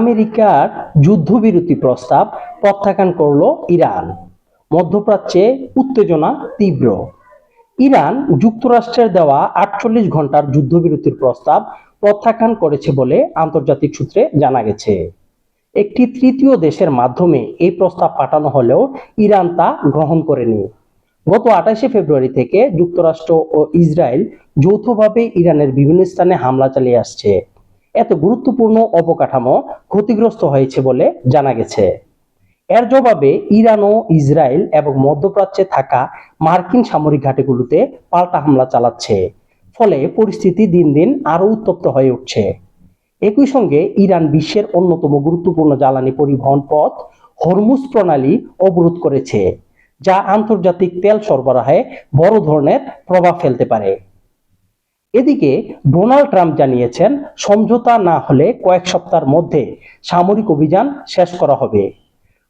আমেরিকার যুদ্ধবিরতি প্রস্তাব প্রত্যাখ্যান করল ইরান। মধ্যপ্রাচ্যে উত্তেজনা তীব্র। ইরান যুক্তরাষ্ট্রের দেওয়া ৪৮ ঘন্টার যুদ্ধবিরতির প্রস্তাব প্রত্যাখ্যান করেছে বলে আন্তর্জাতিক সূত্রে জানা গেছে। একটি তৃতীয় দেশের মাধ্যমে এই প্রস্তাব পাঠানো হলেও ইরান তা গ্রহণ করেনি। গত ২৮ ফেব্রুয়ারি থেকে যুক্তরাষ্ট্র ও ইসরায়েল যৌথভাবে ইরানের বিভিন্ন স্থানে হামলা চালিয়ে আসছে। এত গুরুত্বপূর্ণ অবকাঠামো ক্ষতিগ্রস্ত হয়েছে বলে জানা গেছে। এর জবাবে ইরান ও ইসরায়েল এবং মধ্যপ্রাচ্যে থাকা মার্কিন সামরিক ঘাঁটিগুলোতে পাল্টা হামলা চালাচ্ছে। ফলে পরিস্থিতি দিন দিন আরো উত্তপ্ত হয়ে উঠছে। একই সঙ্গে ইরান বিশ্বের অন্যতম গুরুত্বপূর্ণ জ্বালানি পরিবহন পথ হরমুজ প্রণালী অবরোধ করেছে, যা আন্তর্জাতিক তেল সরবরাহে বড় ধরনের প্রভাব ফেলতে পারে। এদিকে ডোনাল্ড ট্রাম্প জানিয়েছেন, সমঝোতা না হলে কয়েক সপ্তাহের মধ্যে সামরিক অভিযান শেষ করা হবে।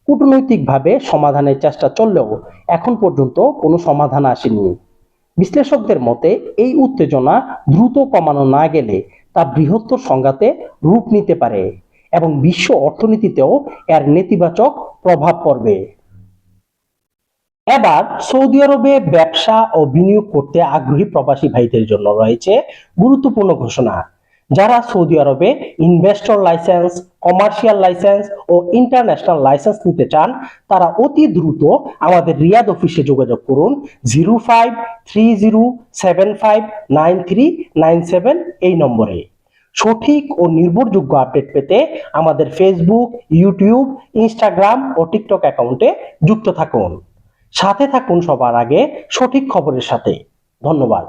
কূটনৈতিকভাবে সমাধানের চেষ্টা চললেও এখন পর্যন্ত কোনো সমাধান আসেনি। বিশ্লেষকদের মতে এই উত্তেজনা দ্রুত কমানো না গেলে তা বৃহত্তর সংঘাতে রূপ নিতে পারে এবং বিশ্ব অর্থনীতিতেও এর নেতিবাচক প্রভাব পড়বে। এবার সৌদি আরবে ব্যবসা ও বিনিয়োগ করতে আগ্রহী প্রবাসী ভাইদের জন্য রয়েছে গুরুত্বপূর্ণ ঘোষণা। যারা সৌদি আরবে ইনভেস্টর লাইসেন্স, কমার্শিয়াল লাইসেন্স ও ইন্টারন্যাশনাল লাইসেন্স নিতে চান, তারা অতি দ্রুত আমাদের রিয়াদ অফিসে যোগাযোগ করুন 0530759397 এই নম্বরে। সঠিক ও নির্ভরযোগ্য আপডেট পেতে আমাদের ফেসবুক, ইউটিউব, ইনস্টাগ্রাম ও টিকটক অ্যাকাউন্টে যুক্ত থাকুন। সাথে থাকুন সবার আগে সঠিক খবরের সাথে। ধন্যবাদ।